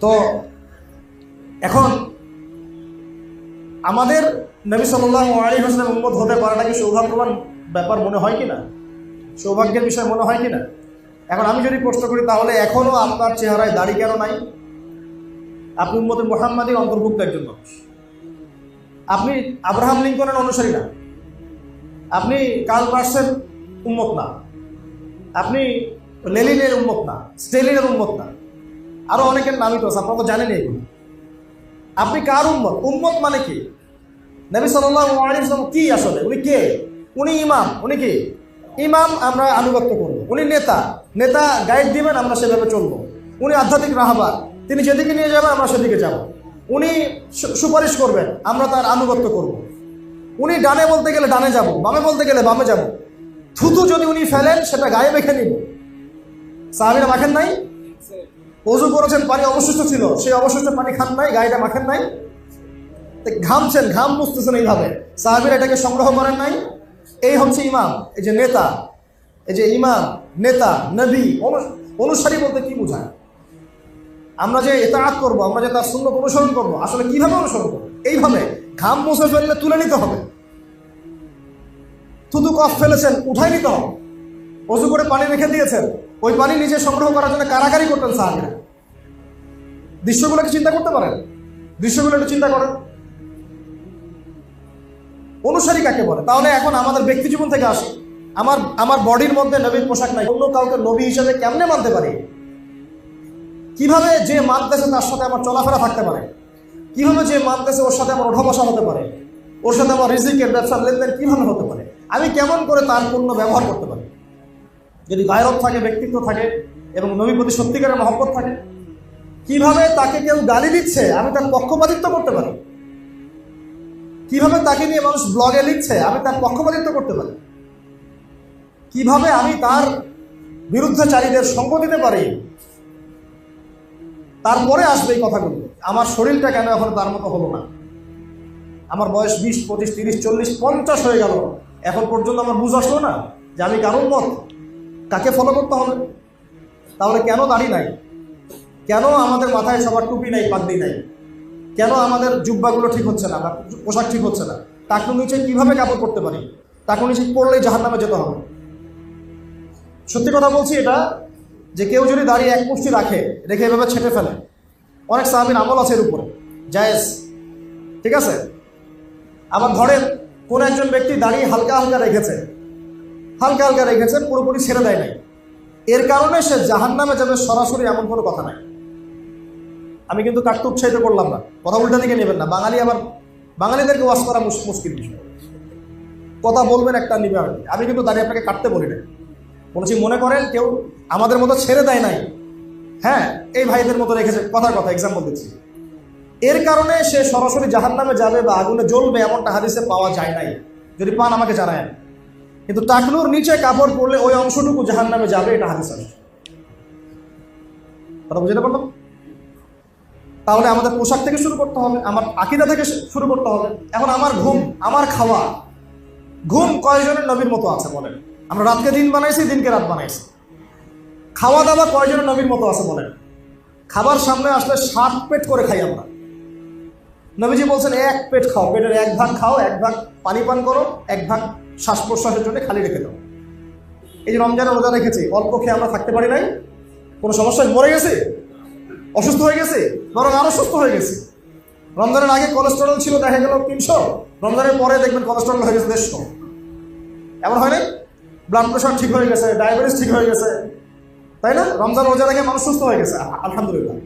তো এখন আমাদের নবী সাল্লাল্লাহু আলাইহি ওয়াসাল্লাম উম্মত হতে পারাটা কি সৌভাগ্যবান ব্যাপার মনে হয় কিনা? সৌভাগ্যের বিষয় মনে হয় কিনা? এখন আমি যদি প্রশ্ন করি, তাহলে এখনো আপনার চেহারায় দাড়ি কেন নাই? আপনি উম্মতে মুহাম্মাদীর অন্তর্ভুক্ত একজন মানুষ। আপনি আব্রাহাম লিঙ্কনের অনুসারী না, আপনি কার্ল মার্কসের উম্মত না, আপনি লেনিনের উম্মত না, স্টেলিনের উম্মত না, আরো অনেকের নামই তো আপনারা তো জানেন এগুলো। আপনি কার উম্মত? উম্মত মানে কি? নবী সাল্লাল্লাহু আলাইহি ওয়াসাল্লাম কি আসলে? উনি কে? উনি ইমাম। উনি কি? ইমাম। আমরা আনুগত্য করব। উনি নেতা। নেতা গাইড দিবেন, আমরা সেভাবে চলবো। উনি আধ্যাত্মিক রাহবার, তিনি যেদিকে নিয়ে যাবেন আমরা সেদিকে যাব। উনি সুপারিশ করবেন, আমরা তার আনুগত্য করব। উনি ডানে বলতে গেলে ডানে যাব, বামে বলতে গেলে বামে যাব। থুতু যদি উনি ফেলেন, সেটা গায়ে মেখে নিব। সাহাবীরা মাখেন নাই? ওযু করেছেন, পানি অবশিষ্ট ছিল, সেই অবশিষ্ট পানি খান নাই, গায়েটা মাখেন নাই? ঘামছেন, ঘাম মুছতেছেন এইভাবে, সাহাবীরা এটাকে সংগ্রহ করেন নাই? এই হচ্ছে ইমাম, এই যে নেতা। এই যে ইমাম, নেতা, নবী, অনুসারী বলতে কি বোঝায়? আমরা যে ইতাআত করব, আমরা যে তার সুন্নাত অনুসরণ করব, আসলে কিভাবে অনুসরণ করব? এইভাবে ঘাম মুছে ফেললে তুলে নিতে হবে, থুতু কফ ফেলেছেন উঠাই নিতে হবে, ওযু করে পানি রেখে দিয়েছেন, ওই পানি নিজে সংগ্রহ করার জন্য কারাকারি করতেন সাহাবীরা। দৃশ্যগুলোকে চিন্তা করতে পারেন? দৃশ্যগুলো একটু চিন্তা করেন। অনুসারী কাকে বলে? তাহলে এখন আমাদের ব্যক্তি জীবন থেকে আসি। আমার বডির মধ্যে নবীর পোশাক নাই, অন্য কাউকে নবী হিসেবে কেমনে মানতে পারি? কিভাবে যে মানতেছে তার সাথে আমার চলাফেরা থাকতে পারে? কিভাবে যে মানতেছে ওর সাথে আমার ওঠা বসা হতে পারে? ওর সাথে আমার রিজিকের ব্যবসার লেনদেন কিভাবে হতে পারে? আমি কেমন করে তার পণ্য ব্যবহার করতে পারি? যদি গায়রত থাকে, ব্যক্তিত্ব থাকে এবং নবীর প্রতি সত্যিকারের মহব্বত থাকে, কিভাবে তাকে কেউ গালি দিচ্ছে আমি তার পক্ষপাতিত্ব করতে পারি? কিভাবে তাকে নিয়ে মানুষ ব্লগে লিখছে আমি তার পক্ষপাতিত্ব করতে পারি? কিভাবে আমি তার বিরুদ্ধচারীদের সঙ্গ দিতে পারি? তারপরে আসবে এই কথাগুলো। আমার শরীরটা কেন এখন তার মতো হলো না? আমার বয়স 20, 25, 30, 40, 50 হয়ে গেল, এখন পর্যন্ত আমার বুঝ আসলো না যে আমি কারণ মত কাকে ফলো করতে হবে? তাহলে কেন দাড়ি নাই? কেন আমাদের মাথায় সবার টুপি নাই, পাগড়ি নাই? কেন আমাদের জুব্বাগুলো ঠিক হচ্ছে না, পোশাক ঠিক হচ্ছে না? টাকনু নিচে কিভাবে কাপড় পরতে পারি? টাকনু নিচে পড়লেই জাহান্নামে যেতে হবে। সত্যি কথা বলছি এটা, যে কেউ যদি দাঁড়িয়ে এক মুষ্টি রেখে এভাবে ছেটে ফেলে, অনেক সাহাবীর আমল আছে এর উপরে, জায়েজ, ঠিক আছে। আবার ধরেন কোন একজন ব্যক্তি দাঁড়িয়ে হালকা হালকা রেখেছে, পুরোপুরি ছেড়ে দেয় নাই, এর কারণে সে জাহান্নামে যাবে সরাসরি, এমন কোনো কথা নাই। আমি কিন্তু কাটতে উৎসাহিত করলাম না, কথা উল্টা দিকে নেবেন না। বাঙালিদেরকে ওয়াজ করা মুশকিল বিষয়। কথা বলবেন একটা নিবে, আমি কিন্তু দাঁড়িয়ে আপনাকে কাটতে বলি না। বলছি মনে করেন কেউ আমাদের মতো ছেড়ে দেয় নাই, হ্যাঁ, এই ভাইদের মতো রেখেছে, কথার কথা এক্সাম্পল দিচ্ছি, এর কারণে সে সরাসরি জাহান্নামে যাবে বা আগুনে জ্বলবে এমনটা হাদিসে পাওয়া যায় নাই। যদি পান আমাকে জানায়। কিন্তু টাকনুর নিচে কাপড় পরলে ওই অংশটুকু জাহান্নামে যাবে, এটা হাদিস আছে। কথা বুঝতে পারলাম? তাহলে আমাদের পোশাক থেকে শুরু করতে হবে, আমার আকীদা থেকে শুরু করতে হবে। এখন আমার ঘুম, আমার খাওয়া, ঘুম কয়জনের নবীর মতো আছে বলেন? আমরা রাতকে দিন বানাইছি, দিনকে রাত বানাইছি। খাওয়া দাওয়া কয়জনের নবীর মতো আছে বলেন? খাবার সামনে আসলে 7 পেট করে খাই আমরা। নবীজি বলছেন এক পেট খাও, পেটের এক ভাগ খাও, এক ভাগ পানি পান করো, এক ভাগ শ্বাস প্রশ্বাসের জন্য খালি রেখে দাও। এই যে রমজানে রোজা রেখেছি, অল্প খেয়ে আমরা থাকতে পারি নাই, কোনো সমস্যায় মরে গেছে, অসুস্থ হয়ে গেছে, বরং আরো সুস্থ হয়ে গেছে। রমজানের আগে কোলেস্টেরল ছিল দেখা গেল 300, রমজানের পরে দেখবেন কোলেস্টেরল হয়ে গেছে 150। এমন হয় নাই? ব্লাড প্রেশার ঠিক হয়ে গেছে, ডায়াবেটিস ঠিক হয়ে গেছে, তাই না? রমজান রোজা রেখে মানুষ সুস্থ হয়ে গেছে, আলহামদুলিল্লাহ।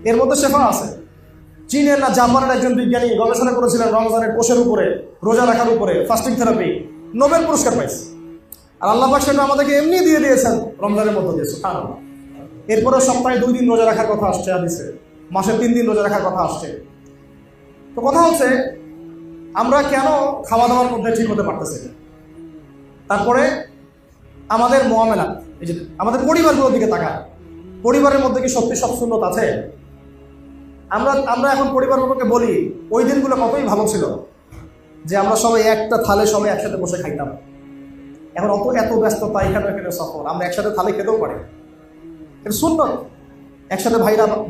এর মধ্যে শেফা আছে। চীনের না জাপানের একজন বিজ্ঞানী গবেষণা করেছিলেন রমজানের কোষের উপরে, রোজা রাখার উপরে, ফাস্টিং থেরাপি, নোবেল পুরস্কার পাইছে। আর আল্লাহ পাক সেটা আমাদেরকে এমনি দিয়ে দিয়েছেন রমজানের মধ্যে দিয়ে, সুবহানাল্লাহ। এরপরে সপ্তাহে 2 দিন রোজা রাখার কথা আসছে হাদিসে, মাসে 3 দিন রোজা রাখার কথা আসছে। তো কথা হচ্ছে আমরা কেন খাওয়া দাওয়ার মধ্যে ঠিক হতে পারতেছি না? তারপরে আমাদের মুআমালাত, এই যে আমাদের পরিবারগুলোর দিকে তাকায়, পরিবারের মধ্যে কি সত্যি সব সুন্নত আছে? আমরা এখন পরিবারগুলোকে বলি ওই দিনগুলো কতই ভালো ছিল, যে আমরা সবাই একটা থালে সবাই একসাথে বসে খাইতাম। এখন এত ব্যস্ততা, এখানে সফর, আমরা একসাথে থালে খেতেও পারি, এটা সুন্নত। একসাথে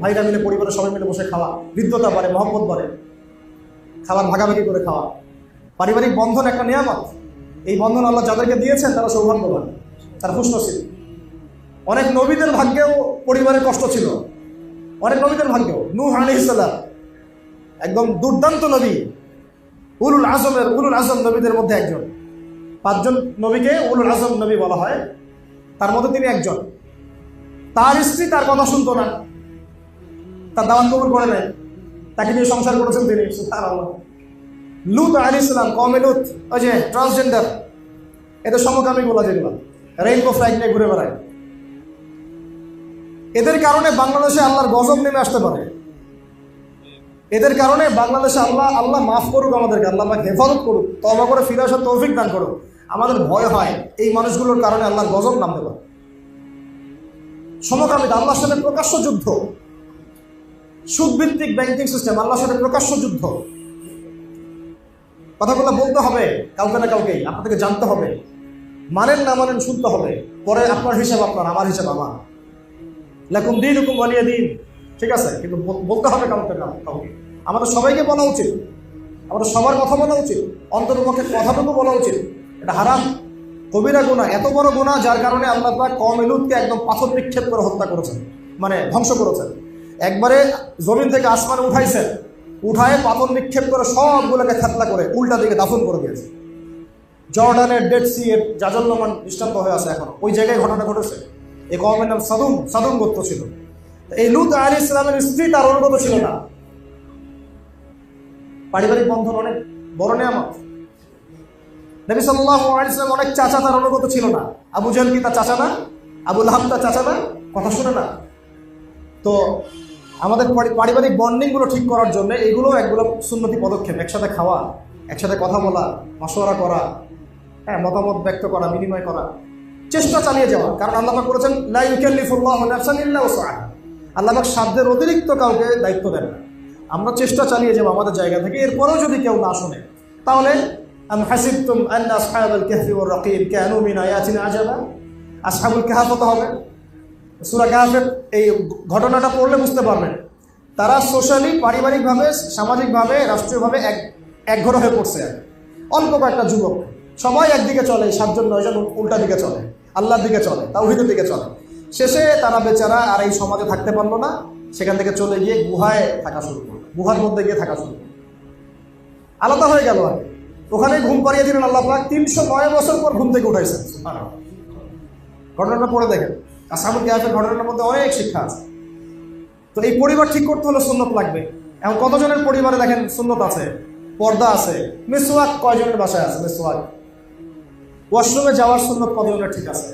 ভাইরা মিলে, পরিবারের সবাই মিলে বসে খাওয়া, হৃদ্যতা বাড়ে, মহব্বত বাড়ে, খাবার ভাগাভাগি করে খাওয়া। পারিবারিক বন্ধন একটা নিয়ামত। এই বন্ধন আল্লাহ যাদেরকে দিয়েছেন তারা সৌভাগ্যবান, তারা খুশনসিব। অনেক নবীদের ভাগ্যেও পরিবারের কষ্ট ছিল, অনেক নবীদের ভাগ্যেও। নূহ আলাইহিস সালাম একদম দুর্দান্ত নবী, উলুল আজম নবীদের মধ্যে একজন। 5 জন নবীকে উলুল আজম নবী বলা হয়, তার মধ্যে তিনি একজন। তার স্ত্রী তার কথা শুনতো না, তার দাওয়াত কবুল করে নেয়, তাকে নিয়ে সংসার করেছেন তিনি, সুবহানাল্লাহ। লূত আলাইহিস সালাম, কওমে লূত, ওই যে ট্রান্সজেন্ডার, এদের সমকামী বলা, যেগুলো রেইনবো ফ্ল্যাগ নিয়ে ঘুরে বেড়ায়, এদের কারণে বাংলাদেশে আল্লাহর গজব নেমে আসতে পারে। এদের কারণে বাংলাদেশে আল্লাহ মাফ করুক আমাদেরকে, আল্লাহ আমাকে হেফাজত করুক, তওবা করে ফিরে আসার তৌফিক দান করুক। আমাদের ভয় হয় এই মানুষগুলোর কারণে আল্লাহর গজব নামতে পারে। সমকামিতা, আল্লাহর সাথে প্রকাশ্য যুদ্ধ। সুদভিত্তিক ব্যাংকিং সিস্টেম, আল্লাহর সাথে প্রকাশ্য যুদ্ধ। কথাগুলো বলতে হবে কাউকে না কাউকে, আপনাদেরকে জানতে হবে, মানেন না মানেন শুনতে হবে, পরে আপনার হিসাব আপনার, আমার হিসাব আমার। লাকুম দীনুকুম ওয়ালিয়া দীন, ঠিক আছে, কিন্তু বলতে হবে কাউকে না কাউকে। আমাদের সবাইকে বলা উচিত, আমাদের সবার কথা বলা উচিত, অন্ততপক্ষে কথাটুকু বলা উচিত। এটা হারাম, কবিরা গুনাহ, এত বড় গুনাহ যার কারণে আল্লাহ পাক কওমে লূতকে একদম পাথর নিক্ষেপ করে হত্যা করেছেন, মানে ধ্বংস করেছেন। একবারে জমিন থেকে আসমানে উঠাইছেন, উঠায় পাথর নিক্ষেপ করে সবগুলোকে থেতলা করে উল্টা দিকে দাফন করে দিয়েছে। জর্ডানের ডেড সি এর জাজল্যমান দৃষ্টান্ত হয়ে আছে এখন, ওই জায়গায় ঘটনা ঘটেছে। এই কওমের নাম সাদুম গোত্র ছিল। এই লূত আলাইহিস সালামের স্ত্রী তার অনুগত ছিল না। পারিবারিক বন্ধন অনেক বড় নিয়ামত। নবী সাল্লাল্লাহু আলাইহি ওয়াসাল্লাম অনেক চাচা তার অনুগত ছিল না। আবু জাহল কি তার চাচা না? আবু লাহাব তার চাচা না? কথা শুনে না। তো আমাদের পারিবারিক বন্ডিংগুলো ঠিক করার জন্য এগুলো একগুলো সুন্নতি পদক্ষেপ। একসাথে খাওয়া, একসাথে কথা বলা, মাশওয়ারা করা, হ্যাঁ, মতামত ব্যক্ত করা, বিনিময় করা, চেষ্টা চালিয়ে যাওয়া। কারণ আল্লাহ পাক বলেছেন লা ইউকাল্লিফুল্লাহু নাফসান ইল্লা উসআহা। আল্লাহ পাক সাধ্যের অতিরিক্ত কাউকে দায়িত্ব দেন না। আমরা চেষ্টা চালিয়ে যাবো আমাদের জায়গা থেকে। এরপরেও যদি কেউ না শোনে, তাহলে আম হাসিবতুম আন্না আসহাবাল কাহফি ওয়ার রাকিম কানু মিন আয়াতিনা আজাবা। আসহাবুল কাহফ হতে হবে। সূরা কাহফের এই ঘটনাটা পড়লে বুঝতে পারবেন, তারা সোশ্যালি, পারিবারিকভাবে, সামাজিকভাবে, রাষ্ট্রীয়ভাবে একঘর হয়ে পড়ছে। অল্প কয়েকটা যুবক, সবাই একদিকে চলে, 7 জন 9 জন উল্টা দিকে চলে, আল্লাহর দিকে চলে, তাওহীদের দিকে চলে। শেষে তারা বেচারা আর এই সমাজে থাকতে পারলো না, সেখান থেকে চলে গিয়ে গুহায় থাকা শুরু করলো, গুহার মধ্যে গিয়ে থাকা শুরু করলো, আলাদা হয়ে গেল। আর ওখানে ঘুম পাড়িয়ে দিলেন আল্লাহ পাক। 309 বছর পর ঘুম থেকে উঠাইছেন। ঘটনাটা পড়ে দেখেন, আসহাবুল কাহফের ঘটনার মধ্যে অনেক শিক্ষা আছে। তো এই পরিবার ঠিক করতে হলে সুন্নত লাগবে। এখন কতজনের পরিবারে দেখেন সুন্নত আছে, পর্দা আছে, মিসওয়াক কয়জনের বাসায় আছে? মিসওয়াক। ওয়াশরুমে যাওয়ার সুন্নত কতজনের ঠিক আছে?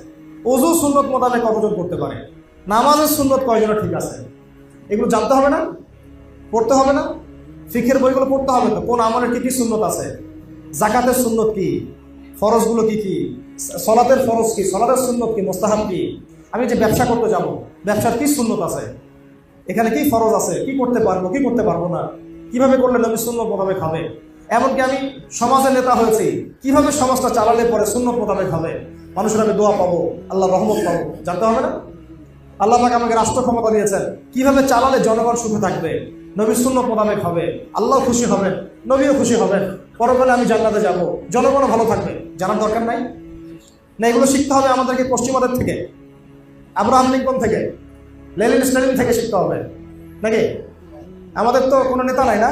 ওযু সুন্নত মোতাবেক কতজন করতে পারে? নামাজের সুন্নত কয়জনের ঠিক আছে? এগুলো জানতে হবে না? পড়তে হবে না? ফিকহের বইগুলো পড়তে হবে তো, কোন আমলের কি কি সুন্নত আছে, যাকাতের সুন্নত কি, ফরজগুলো কি কি, সলাতের ফরজ কি, সলাতের সুন্নত কি, মুস্তাহাব কি। আমি যে ব্যবসা করতে যাব, ব্যবসার কি সুন্নত আছে, এখানে কি ফরজ আছে, কি করতে পারবো কি করতে পারবো না, কিভাবে করলে নবী সুন্নত মোতাবেক হবে। এমনকি আমি সমাজের নেতা হয়েছি, কিভাবে সমাজটা চালালে পরে সুন্নত মোতাবেক হবে, মানুষের আমি দোয়া পাবো, আল্লাহ রহমত পাবো, জানতে হবে না? আল্লাহ পাক আমাকে রাষ্ট্র ক্ষমতা দিয়েছেন, কিভাবে চালালে জনগণ সুখে থাকবে, নবীর সুন্নাত মোতাবেক হবে, আল্লাহ খুশি হবেন, নবীও খুশি হবেন, পরকালে আমি জান্নাতে যাব, জনগণও ভালো থাকবে। জানার দরকার নাই না? এগুলো শিখতে হবে আমাদেরকে পশ্চিমাদের থেকে, আব্রাহাম লিঙ্কন থেকে, লেনিন স্ট্যালিন থেকে শিখতে হবে নাকি? আমাদের তো কোনো নেতা নাই না,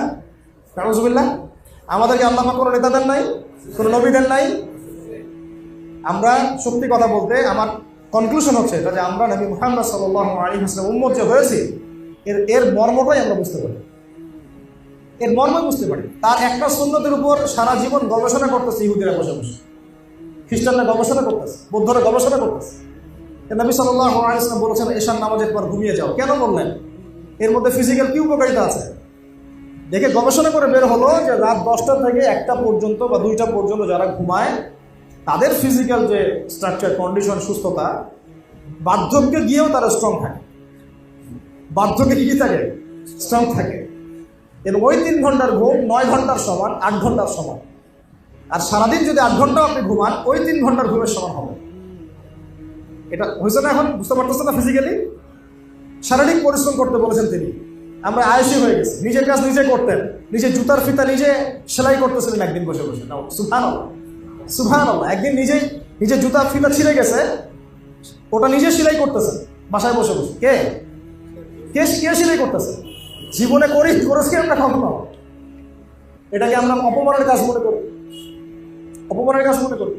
নাউজুবিল্লাহ। আমাদেরকে আল্লাহ পাক কোনো নেতা দেন নাই, কোনো নবী দেন নাই। আমরা সত্যি কথা বলতে আমার কনক্লুশন হচ্ছে এটা যে আমরা নবী মুহাম্মদ সাল্লাল্লাহু আলাইহি ওয়াসাল্লাম উম্মত যে হয়েছি এর মর্মটাই আমরা বুঝতে পারি, এর মর্মই বুঝতে পারি। তার একটা সুন্নতের উপর সারা জীবন গবেষণা করতেছে ইহুদিরা বসে বসে, খ্রিস্টানরা গবেষণা করতেছে, বৌদ্ধরা গবেষণা করতেছে। নবী সাল্লাল্লাহু আলাইহি ওয়াসাল্লাম বলেছেন ঈশান নামাজের পর ঘুমিয়ে যাও। কেন বললেন? এর মধ্যে ফিজিক্যাল কি উপকারিতা আছে দেখে গবেষণা করে বের হলো যে রাত 10টা থেকে 1টা পর্যন্ত বা 2টা পর্যন্ত যারা ঘুমায় তাদের ফিজিক্যাল যে স্ট্রাকচার, কন্ডিশন, সুস্থতা, বার্ধক্যে গিয়েও তারা স্ট্রং থাকে। বার্ধক্যে কি থাকে? স্ট্রং থাকে। এর ওই 3 ঘন্টার ঘুম 9 ঘন্টার সমান, 8 ঘন্টার সমান। আর সারাদিন যদি 8 ঘন্টাও আপনি ঘুমান ওই 3 ঘন্টার ঘুমের সমান হবে। এটা হয়েছে না? এখন বুঝতে পারতেছে না? ফিজিক্যালি শারীরিক পরিশ্রম করতে বলেছেন তিনি। আমরা আয়সী হয়ে গেছি, নিজের কাজ নিজে করতেন, নিজে জুতার ফিতা নিজে সেলাই করতেছিলেন একদিন বসে বসে। সুবহানাল্লাহ, সুবহানাল্লাহ। একদিন নিজে জুতার ফিতা ছিঁড়ে গেছে, ওটা নিজে সেলাই করতেছেন বাসায় বসে বসে। কে কে কে সেলাই করতেছে? জীবনে করেছি আমরা কখনো? এটাকে আমরা অপমানের কাজ মনে করি, অপমানের কাজ মনে করি।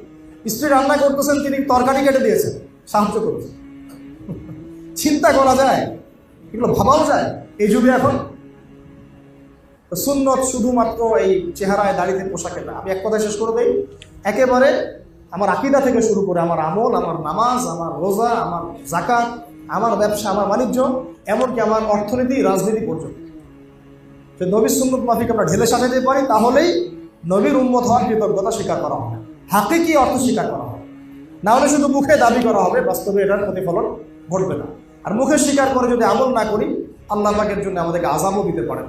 স্ত্রী রান্না করতেছেন, তিনি তরকারি কেটে দিয়েছেন, সাহায্য করেছেন। চিন্তা করা যায়? এগুলো ভাবাও যায় এই যুগে এখন? সুন্নত শুধুমাত্র এই চেহারায়, দাড়িতে, পোশাকে না। আমি এক কথায় শেষ করে দেই, একেবারে আমার আকীদা থেকে শুরু করে আমার আমল, আমার নামাজ, আমার রোজা, আমার যাকাত, আমার ব্যবসা, আমার বাণিজ্য, এমনকি আমার অর্থনীতি, রাজনীতি পর্যন্ত যে নবীর সুন্নত মাফিক আমরা ঢেলে সাজাতে পারি, তাহলেই নবীর উম্মত হওয়ার কৃতজ্ঞতা স্বীকার করা হবে, হাকিকি অর্থ স্বীকার করা হবে। না হলে শুধু মুখে দাবি করা হবে, বাস্তবে এটার প্রতিফলন ঘটবে না। আর মুখে স্বীকার করে যদি আমল না করি, আল্লাহ পাকের জন্য আমাদেরকে আযাবও দিতে পারেন।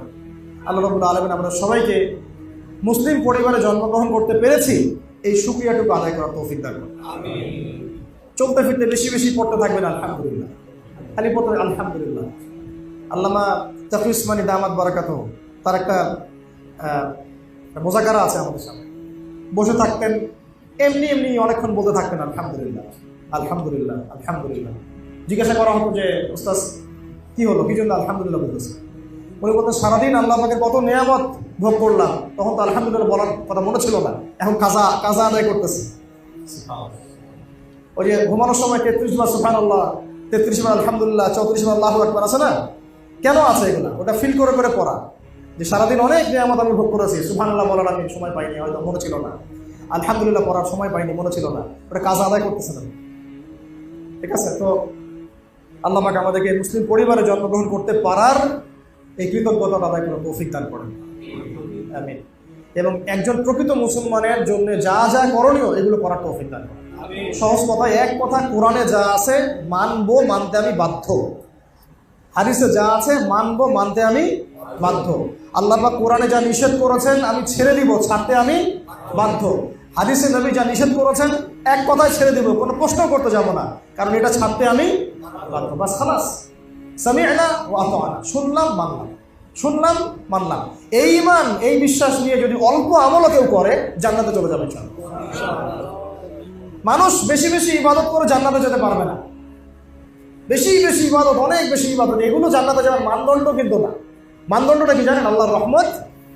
আল্লাহ রাব্বুল আলামিন আমাদের সবাইকে মুসলিম পরিবারে জন্মগ্রহণ করতে পেরেছি এই শুকরিয়াটুকু আদায় করার তৌফিক দান করুন। আমিন। চলতে ফিরতে বেশি বেশি পড়তে থাকবেন আলহামদুলিল্লাহ, খালি পড়তে আলহামদুলিল্লাহ। আল্লামা তাকি উসমানী দামাত বারাকাতুহু, তার একটা মুযাকারা আছে আমাদের সামনে, বসে থাকতেন এমনি এমনি অনেকক্ষণ বলতে থাকতেন আলহামদুলিল্লাহ, আলহামদুলিল্লাহ, আলহামদুলিল্লাহ। জিজ্ঞাসা করা হতো যে ওস্তাদ কি হলো, কি জন্য আলহামদুলিল্লাহ বলতেছে? উনি বলতেন সারাদিন আল্লাহ পাকের কত নেয়ামত ভোগ করলাম, তখন তো আলহামদুলিল্লাহ বলার কথা মনে ছিল না, এখন কাজা আদায় করতেছে। ওই যে ঘুমানোর সময় 33 বার সুবহানাল্লাহ, 33 বার আলহামদুলিল্লাহ, 34 বার আল্লাহু আকবার আছে না? কেন আছে এগুলো? ওটা ফিল করে করে পড়া, যে সারাদিন অনেক নিয়ামত আমি ভোগ করেছি, সুবহানাল্লাহ বলার আমি সময় পাইনি, হয়তো মনে ছিল না, আলহামদুলিল্লাহ পড়ার সময় পাইনি, মনে ছিল না, ওটা কাজা আদায় করতেছে না। ঠিক আছে? তো আল্লাহ পাক আমাদেরকে মুসলিম পরিবারে জন্মগ্রহণ করতে পারার এই কৃতজ্ঞতা আদায় করার তৌফিক দান করেন। আমিন। এবং একজন প্রকৃত মুসলমানের জন্য যা যা করণীয় এগুলো করার তৌফিক দান করেন। সহজ কথায় এক কথা, কোরআনে যা আছে মানবো, মানতে আমি বাধ্য। হাদিসে যা আছে মানবো, মানতে আমি বাধ্য। আল্লাহ পাক কোরআনে যা নিষেধ করেছেন আমি ছেড়ে দিব, ছাড়তে আমি বাধ্য। হাদিসে নবী যা নিষেধ করেছেন এক কথায় ছেড়ে দিব, কোনো প্রশ্ন করতে যাব না, কারণ এটা ছাড়তে আমি বাধ্য। বাস খালাস, সামি'না ওয়া আতা'না, শুনলাম মানলাম, শুনলাম মানলাম। এই ঈমান, এই বিশ্বাস নিয়ে যদি অল্প আমলও কেউ করে জান্নাতে চলে যাবে ইনশাআল্লাহ। মানুষ বেশি বেশি ইবাদত করে জান্নাতে যেতে পারবে না। বেশি বেশি ইবাদত, অনেক বেশি ইবাদত, এগুলো জান্নাতে যাওয়ার মানদণ্ড কিন্তু না। মানদণ্ডটা কি জানেন? আল্লাহর রহমত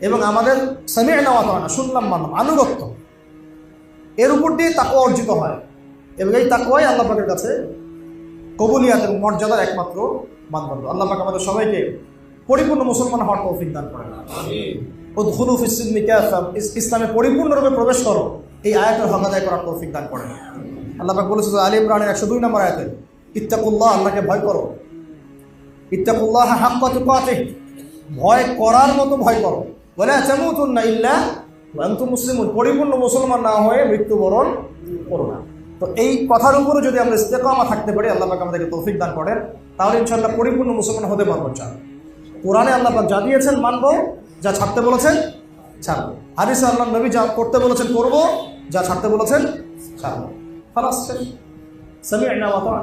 এবং আমাদের সামি'না ওয়া আতা'না, শুনলাম মানলাম, আনুগত্য। এর উপর দিয়ে তাকওয়া অর্জিত হয়, এবং এই তাকওয়াই আল্লাহ পাকের কাছে কবুলিয়াত এবং মর্যাদার একমাত্র মানদণ্ড। আল্লাহ পাক আমাদের সবাইকে পরিপূর্ণ মুসলমান হওয়ার তৌফিক দান করেন। আমিন। উদখুলু ফিস-সিলমি কাফা, ইসলামে পরিপূর্ণরূপে প্রবেশ করো, এই আয়াতের হক আদায় করার তৌফিক দান করেন। আল্লাহ পাক বলেছে আলী ইমরানের 102 নম্বর আয়াতে, ইত্তাকুল্লাহ, আল্লাহকে ভয় করো। ইত্তাকুল্লাহ হাক্কা তুকাতিহ, ভয় করার মতো ভয় করো। ওয়ালা তামুতুন্না ইল্লা ওয়া আনতুম মুসলিমুন, পরিপূর্ণ মুসলমান না হয়ে মৃত্যুবরণ করো না। তো এই কথার উপরে যদি আমরা ইস্তেকামা থাকতে পারি, আল্লাহ পাক আমাদেরকে তৌফিক দান করেন, তাহলে ইনশাআল্লাহ পরিপূর্ণ মুসলমান হতে পারবো। কোরআনে আল্লাহ পাক যা দিয়েছেন মানবো, যা ছাড়তে বলেছেন ছাড়বো। হাদিসে আল্লাহ নবী যা করতে বলেছেন করবো, যা ছাড়তে বলেছেন ছাড়বো। খালাস, সামি'না ওয়া আতা'না।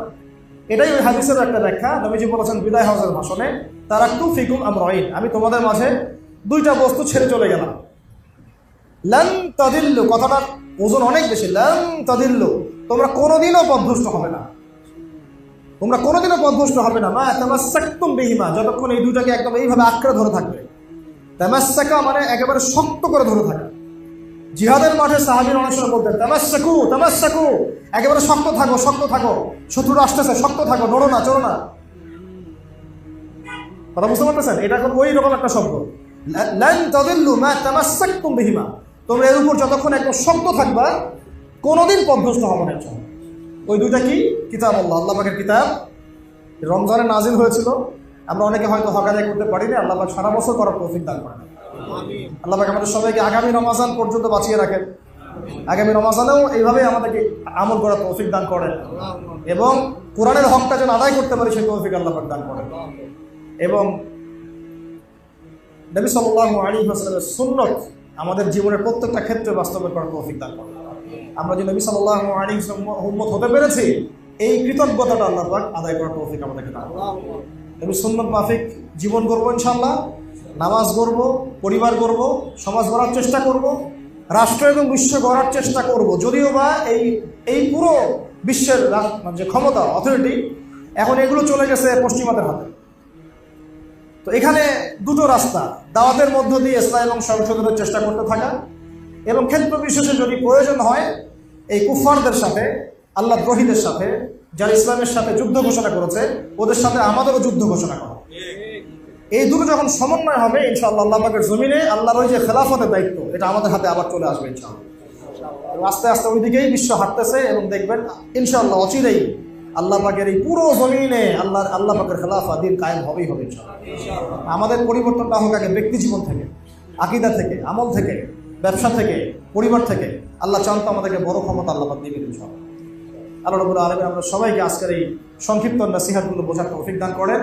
এটাই ওই হাদিসের একটা ব্যাখ্যা। নবীজি বলেছেন বিদায় হজের ভাষণে, তারাকতু ফিকুম আমরাইন, আমি তোমাদের মাঝে দুইটা বস্তু ছেড়ে চলে গেলাম। লান তাদিল্লু, কথাটার ওজন অনেক বেশি। লান তাদিল্লু, তোমরা কোনোদিনও পথভ্রষ্ট হবে না, তোমরা কোনোদিনও পথভ্রষ্ট হবে না। মা তামাসসাকতুম বিহিমা, যতক্ষণ এই দুটাকে একদম এইভাবে আঁকড়ে ধরে থাকবে। তামাসসাকা মানে একেবারে শক্ত করে ধরে থাকা। জিহাদের মাঠে সাহাবীর অনেক সময় বলতেন তামাসসাকু তামাসসাকু, একেবারে শক্ত থাকো, শক্ত থাকো, শত্রু আসতেছে, শক্ত থাকো, নড়ো না, চড়ো না। কথা বুঝতে পারতেছেন? এটা এখন ওই রকম একটা শব্দ। লান তাদিল্লু মা তামাসসাকতুম বিহিমা, তোমরা এর উপর যতক্ষণ একদম শক্ত থাকবা কোনোদিন পথভ্রষ্ট হবে না। ওই দুইটা কি? কিতাব আল্লাহ, আল্লাহ পাকের কিতাব। রমজানে নাজিল হয়েছিল, আমরা অনেকে হয়তো হক আদায় করতে পারিনি, আল্লাহ পাক সারা বছর করার তৌফিক দান করেন। আল্লাহ পাক আমাদের সবাইকে আগামী রমজান পর্যন্ত বাঁচিয়ে রাখেন, আগামী রমজানেও এইভাবে আমাদেরকে আমল করার তৌফিক দান করেন, এবং কোরআনের হকটা যেন আদায় করতে পারি সেই তৌফিক আল্লাহ পাক দান করেন, এবং নবী সাল্লাল্লাহু আলাইহি ওয়াসাল্লামের সুন্নাত আমাদের জীবনের প্রত্যেকটা ক্ষেত্রে বাস্তবায়ন করার তৌফিক দান করেন। আমরা যে নবী সাল্লাল্লাহু আলাইহি ওয়াসাল্লামের উম্মত হতে পেরেছি, এই কৃতজ্ঞতাটা আল্লাহ পাক আদায় করার তৌফিক আমাদেরকে দান করেন। নবী সুন্নাত মাফিক জীবন গড়বো ইনশাআল্লাহ, নামাজ গড়ব, পরিবার গড়ব, সমাজ গড়ার চেষ্টা করব, রাষ্ট্র এবং বিশ্ব গড়ার চেষ্টা করব। যদিও বা এই পুরো বিশ্বের যে ক্ষমতা, অথরিটি, এখন এগুলো চলে গেছে পশ্চিমাদের হাতে। তো এখানে দুটো রাস্তা, দাওয়াতের মধ্য দিয়ে ইসলাম এবং সংশোধনের চেষ্টা করতে থাকা, এবং ক্ষেত্র বিশেষে যদি প্রয়োজন হয় এই কুফারদের সাথে, আল্লাহ দ্রোহীদের সাথে, যারা ইসলামের সাথে যুদ্ধ ঘোষণা করেছে, ওদের সাথে আমাদেরও যুদ্ধ ঘোষণা করা। এই দুটো যখন সমন্বয় হবে ইনশাআল্লাহ আল্লাহ পাকের জমিনে আল্লাহর ওই যে খেলাফতের দায়িত্ব, এটা আমাদের হাতে আবার চলে আসবে ইনশাআল্লাহ। আস্তে আস্তে ওই দিকেই বিশ্ব হাঁটতেছে, এবং দেখবেন ইনশাআল্লাহ অচিরেই আল্লাহ পাকের এই পুরো জমিনে আল্লাহ পাকের খেলাফা দিন কায়েম হবেই হবে ইনশাআল্লাহ। আমাদের পরিবর্তনটা হোক আগে ব্যক্তি জীবন থেকে, আকীদা থেকে, আমল থেকে, ব্যবসা থেকে, পরিবার থেকে। আল্লাহ চান তো আমাদেরকে বড় ক্ষমতা আল্লাহ পাক দিবেন ইনশাআল্লাহ। আল্লাহ রাব্বুল আলামিন আমরা সবাইকে আজকের এই সংক্ষিপ্ত নসিহতগুলো বোঝার তৌফিক দান করেন।